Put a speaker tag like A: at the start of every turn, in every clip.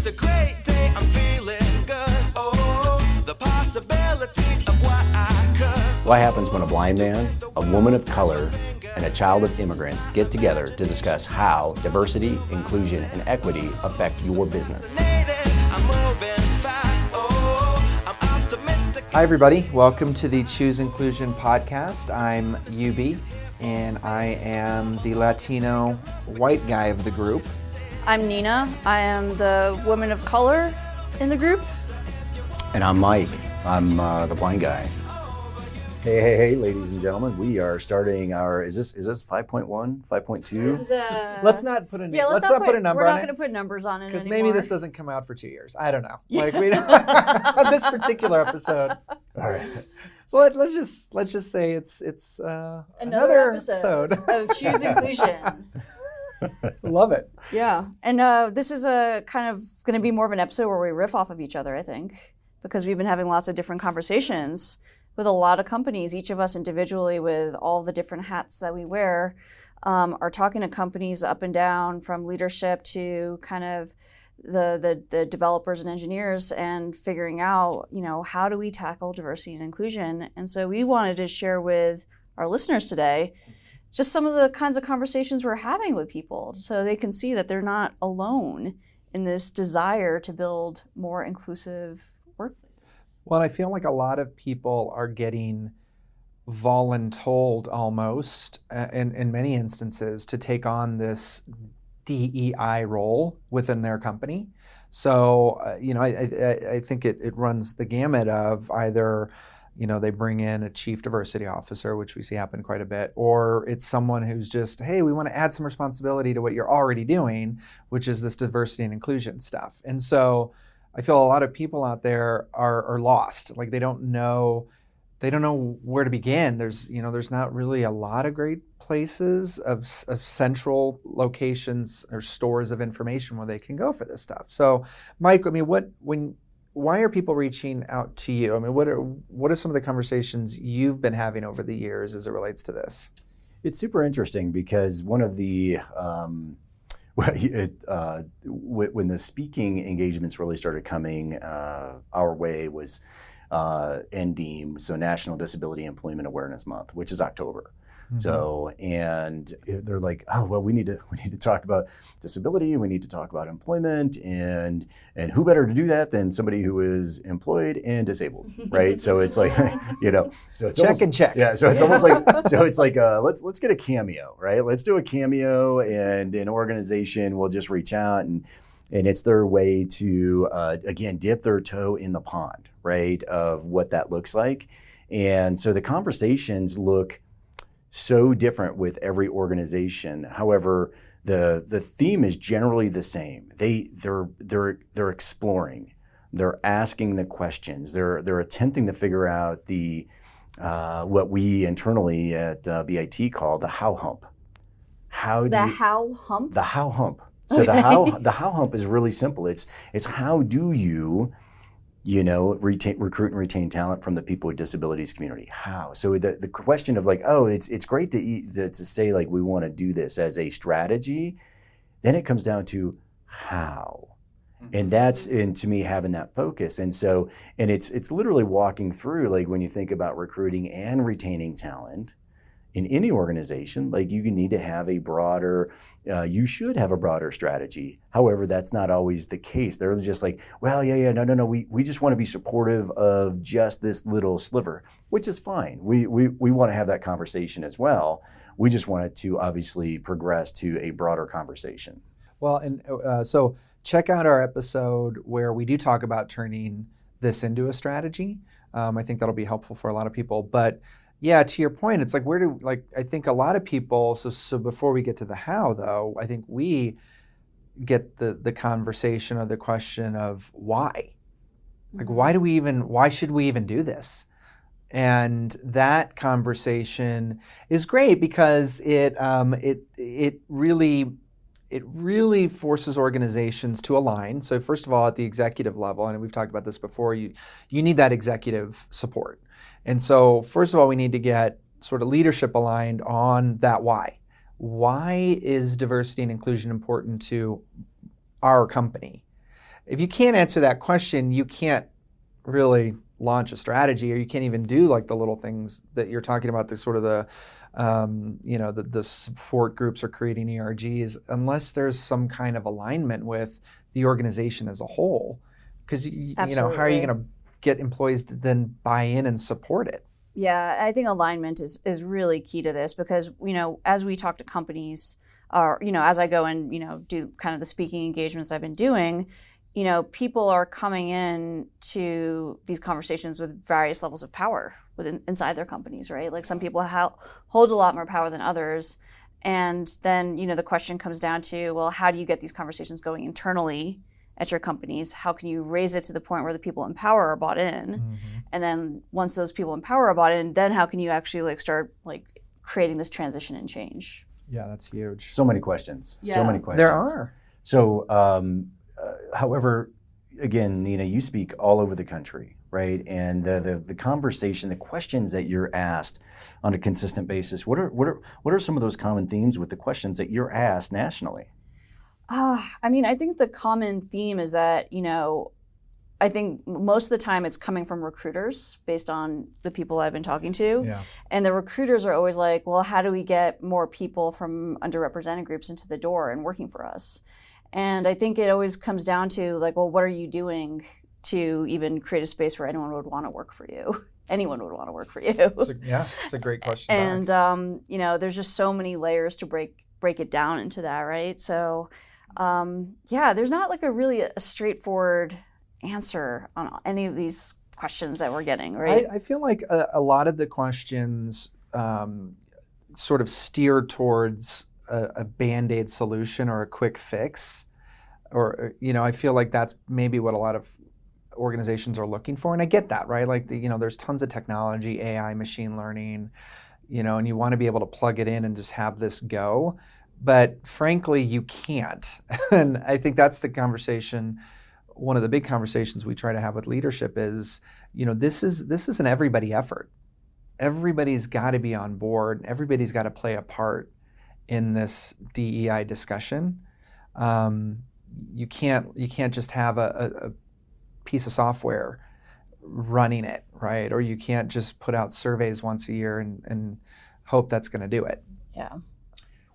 A: a great day, I'm feeling good. Oh, the possibilities of what I could.
B: What happens when a blind man, a woman of color, and a child of immigrants get together to discuss how diversity, inclusion, and equity affect your business?
A: I'm moving fast. Oh, I'm optimistic.
C: Hi everybody, welcome to the Choose Inclusion podcast. I'm UB and I am the Latino white guy of the group.
D: I'm Nina. I am the woman of color in the group.
B: And I'm Mike. I'm the blind guy. Hey, ladies and gentlemen, we are starting our, is this 5.1, 5.2?
D: This is a...
C: Let's not put a
D: let's not put a number
C: on
D: it. We're not
C: it.
D: going to put numbers on it
C: Because
D: anymore.
C: maybe this doesn't come out for 2 years. I don't know. Like we on this particular episode.
B: All right.
C: So let's just say it's another episode
D: of Choose Inclusion.
C: Love it.
D: Yeah, and this is a kind of going to be more of an episode where we riff off of each other, I think, because we've been having lots of different conversations with a lot of companies. Each of us individually, with all the different hats that we wear, are talking to companies up and down, from leadership to kind of the developers and engineers, and figuring out, how do we tackle diversity and inclusion. And so we wanted to share with our listeners today just some of the kinds of conversations we're having with people, so they can see that they're not alone in this desire to build more inclusive workplaces.
C: Well, I feel like a lot of people are getting voluntold almost, in many instances, to take on this DEI role within their company. So, I think it runs the gamut of either, they bring in a chief diversity officer, which we see happen quite a bit, or it's someone who's just, hey, we want to add some responsibility to what you're already doing, which is this diversity and inclusion stuff. And so I feel a lot of people out there are lost. Like they don't know where to begin. There's not really a lot of great places of central locations or stores of information where they can go for this stuff. So, Mike, why are people reaching out to you? I mean, what are some of the conversations you've been having over the years as it relates to this?
B: It's super interesting because one of the when the speaking engagements really started coming our way was NDEM, so National Disability Employment Awareness Month, which is October. Mm-hmm. So, and they're like, oh, well, we need to talk about disability, we need to talk about employment, and who better to do that than somebody who is employed and disabled, right? So it's like, so it's
C: check and check.
B: Yeah, so it's almost like, let's get a cameo, right? Let's do a cameo, and an organization will just reach out, and it's their way to, again, dip their toe in the pond, right, of what that looks like. And so the conversations look so different with every organization. However, the theme is generally the same. They're exploring, they're asking the questions, they're attempting to figure out the what we internally at BIT call the how hump.
D: The how hump.
B: So the how hump is really simple. It's how do you recruit and retain talent from the people with disabilities community? How? So the question of like, oh, it's great to say like we want to do this as a strategy. Then it comes down to how, and to me having that focus. And so it's literally walking through, like when you think about recruiting and retaining talent in any organization, like you need to have a broader, you should have a broader strategy. However, that's not always the case. They're just like, well, no. We just want to be supportive of just this little sliver, which is fine. We want to have that conversation as well. We just want it to obviously progress to a broader conversation.
C: Well, and so check out our episode where we do talk about turning this into a strategy. I think that'll be helpful for a lot of people. But yeah, to your point, it's like I think a lot of people, so before we get to the how though, I think we get the conversation or the question of why. Like why should we even do this? And that conversation is great because it really forces organizations to align. So first of all, at the executive level, and we've talked about this before, you need that executive support. And so first of all, we need to get sort of leadership aligned on that why. Why is diversity and inclusion important to our company? if you can't answer that question, you can't really launch a strategy, or you can't even do like the little things that you're talking about, the sort of the support groups or creating ERGs, unless there's some kind of alignment with the organization as a whole. Because how are you going to get employees to then buy in and support it?
D: Yeah, I think alignment is really key to this, because, as we talk to companies, or, as I go and, do kind of the speaking engagements I've been doing, people are coming in to these conversations with various levels of power inside their companies, right? Like some people hold a lot more power than others. And then, the question comes down to, well, how do you get these conversations going internally at your companies? How can you raise it to the point where the people in power are bought in?
C: Mm-hmm.
D: And then once those people in power are bought in, then how can you actually start creating this transition and change?
C: Yeah, that's huge.
B: So many questions.
D: Yeah.
B: So many questions.
C: There are.
B: So, however, again, Nina, you speak all over the country, right? And the conversation, the questions that you're asked on a consistent basis, what are some of those common themes with the questions that you're asked nationally?
D: I think the common theme is that, I think most of the time it's coming from recruiters based on the people I've been talking to.
C: Yeah.
D: And the recruiters are always like, well, how do we get more people from underrepresented groups into the door and working for us? And I think it always comes down to well, what are you doing to even create a space where anyone would want to work for you? Anyone would want to work for you.
C: It's a great question.
D: And, there's just so many layers to break it down into that, right? So, there's not a straightforward answer on any of these questions that we're getting, right?
C: I feel like a lot of the questions sort of steer towards a Band-Aid solution or a quick fix. Or, I feel like that's maybe what a lot of organizations are looking for. And I get that, right? There's tons of technology, AI, machine learning, and you want to be able to plug it in and just have this go. But frankly, you can't. And I think that's the conversation. One of the big conversations we try to have with leadership is, this is an everybody effort. Everybody's got to be on board. Everybody's got to play a part in this DEI discussion. You can't just have a piece of software running it, right? Or you can't just put out surveys once a year and hope that's going to do it.
D: Yeah.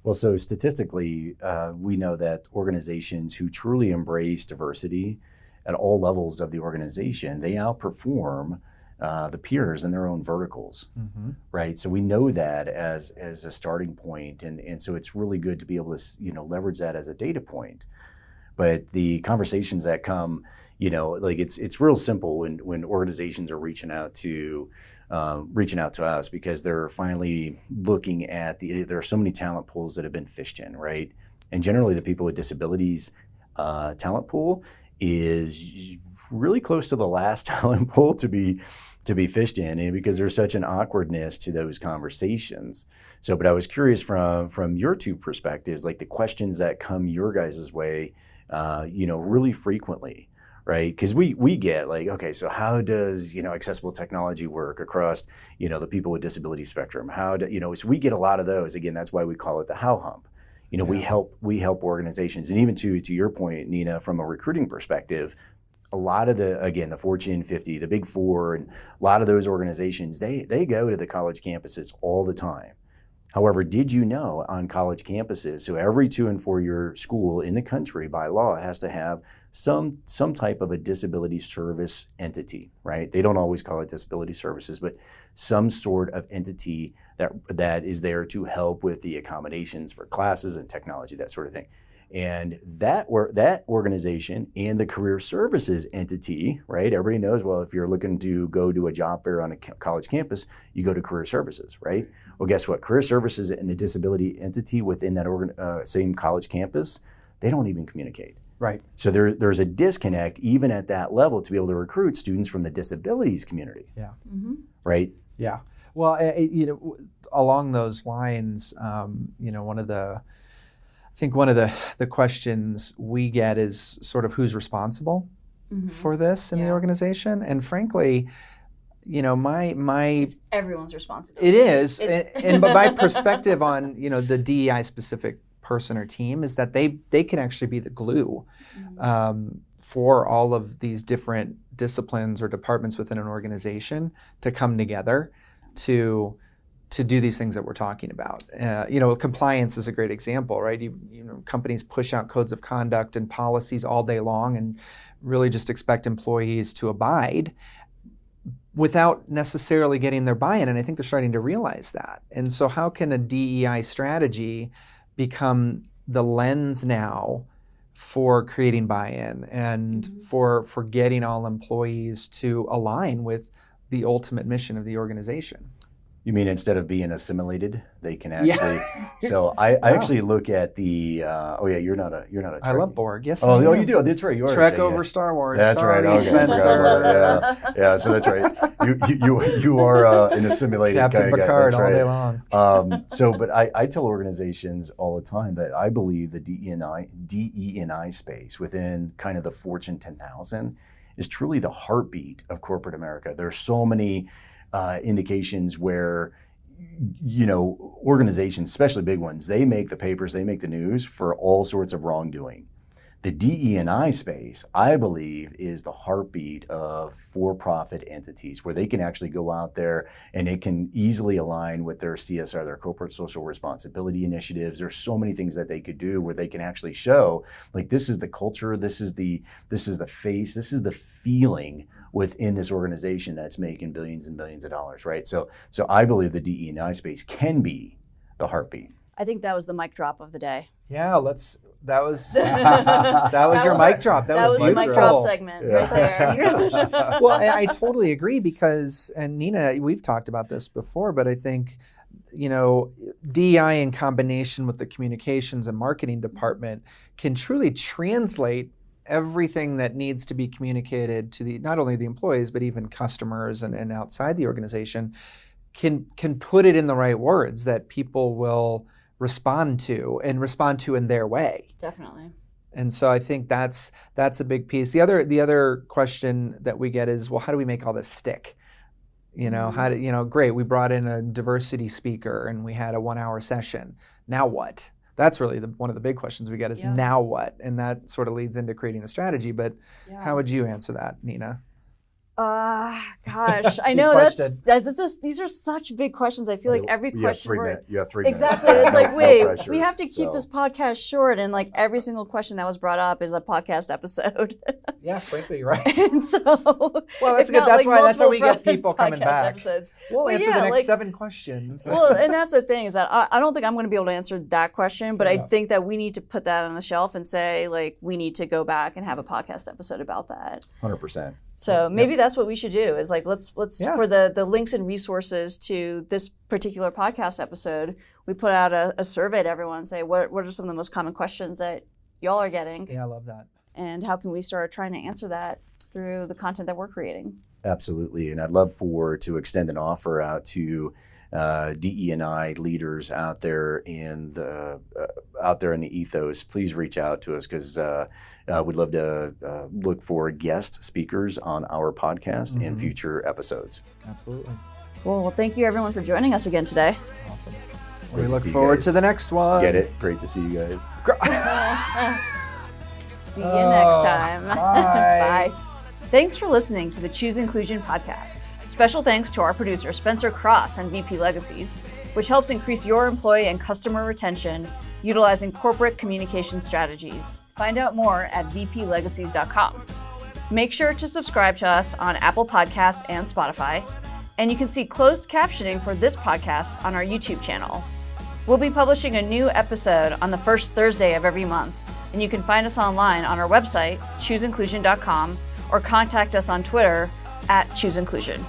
B: Well, so statistically, we know that organizations who truly embrace diversity at all levels of the organization, they outperform the peers in their own verticals,
C: Mm-hmm.
B: right? So we know that as a starting point, and so it's really good to be able to leverage that as a data point. But the conversations that come, it's real simple when organizations are reaching out to us, because they're finally looking at there are so many talent pools that have been fished in, right? And generally the people with disabilities talent pool is really close to the last talent pool to be fished in, and because there's such an awkwardness to those conversations. So, but I was curious from your two perspectives, the questions that come your guys' way, really frequently, right? Because we get okay, so how does accessible technology work across the people with disability spectrum? How do so we get a lot of those. Again, that's why we call it the how hump. Yeah. We help organizations, and even to your point, Nina, from a recruiting perspective, a lot of the Fortune 50, the Big Four, and a lot of those organizations, they go to the college campuses all the time. However, did you know on college campuses, so every 2- and 4-year school in the country by law has to have some type of a disability service entity, right? They don't always call it disability services, but some sort of entity that is there to help with the accommodations for classes and technology, that sort of thing. And that organization and the career services entity, right? Everybody knows, well, if you're looking to go to a job fair on a college campus, you go to career services, right? Well, guess what? Career services and the disability entity within that same college campus, they don't even communicate.
C: Right.
B: So there's a disconnect even at that level to be able to recruit students from the disabilities community.
C: Yeah.
D: Mm-hmm.
B: Right?
C: Yeah. Well, along those lines, one of the questions we get is sort of who's responsible
D: Mm-hmm.
C: for this in the organization, and frankly,
D: It's everyone's responsibility.
C: it is, but my perspective on the DEI specific person or team is that they can actually be the glue for all of these different disciplines or departments within an organization to come together to do these things that we're talking about. Compliance is a great example, right? Companies push out codes of conduct and policies all day long and really just expect employees to abide without necessarily getting their buy-in. And I think they're starting to realize that. And so how can a DEI strategy become the lens now for creating buy-in and for getting all employees to align with the ultimate mission of the organization?
B: You mean instead of being assimilated, they can actually? Yeah. So I actually look at the. You're not a.
C: I love Borg. Yes.
B: Oh, you do. That's right. You are.
C: Trek over Star Wars.
B: That's
C: Sorry,
B: right. Okay.
C: Spencer.
B: Yeah. So that's right. You are an assimilated
C: Captain
B: kind of
C: Picard
B: guy. That's
C: all day long.
B: But I tell organizations all the time that I believe the DE&I space within kind of the Fortune 10,000 is truly the heartbeat of corporate America. There's so many indications where, organizations, especially big ones, they make the papers, they make the news for all sorts of wrongdoing. The DE&I space, I believe, is the heartbeat of for-profit entities where they can actually go out there and it can easily align with their CSR, their corporate social responsibility initiatives. There's so many things that they could do where they can actually show, like, this is the culture, this is the face, this is the feeling within this organization that's making billions and billions of dollars, right? So I believe the DE&I space can be the heartbeat.
D: I think that was the mic drop of the day.
C: Yeah, that was your mic drop.
D: That was the mic drop segment right there.
C: Well, I totally agree because, and Nina, we've talked about this before, but I think, DEI in combination with the communications and marketing department can truly translate everything that needs to be communicated to not only the employees, but even customers and outside the organization can put it in the right words that people will respond to in their way.
D: Definitely.
C: And so I think that's a big piece. The other question that we get is, well, how do we make all this stick? Great, we brought in a diversity speaker and we had a 1-hour session. Now what? That's really one of the big questions we get is now what? And that sort of leads into creating a strategy. But how would you answer that, Nina?
D: Gosh, I know these are such big questions. I feel like every question
B: you have 3 minutes.
D: Exactly. It's like, wait, we have to keep this podcast short, and like every single question that was brought up is a podcast episode.
C: Yeah, frankly, you're right.
D: And so,
C: well, that's good. That's why we get people coming back.
D: Episodes.
C: We'll answer the next 7 questions.
D: Well, and that's the thing is that I don't think I'm going to be able to answer that question, but I think that we need to put that on the shelf and say, like, we need to go back and have a podcast episode about that.
B: 100%.
D: So maybe that's what we should do is like, let's for the links and resources to this particular podcast episode, we put out a survey to everyone and say, what are some of the most common questions that y'all are getting?
C: Yeah, I love that.
D: And how can we start trying to answer that through the content that we're creating?
B: Absolutely. And I'd love to extend an offer out to DE&I leaders out there in the ethos. Please reach out to us because we'd love to look for guest speakers on our podcast in future episoes.
C: Absolutely.
D: Cool. Well, thank you everyone for joining us again today.
C: Awesome. We look forward to the next one.
B: Get it? Great to see you guys.
D: See you next time.
C: Bye.
D: Bye. Thanks for listening to the Choose Inclusion podcast. Special thanks to our producer, Spencer Cross and VP Legacies, which helps increase your employee and customer retention utilizing corporate communication strategies. Find out more at vplegacies.com. Make sure to subscribe to us on Apple Podcasts and Spotify, and you can see closed captioning for this podcast on our YouTube channel. We'll be publishing a new episode on the first Thursday of every month, and you can find us online on our website, chooseinclusion.com, or contact us on Twitter @chooseinclusion.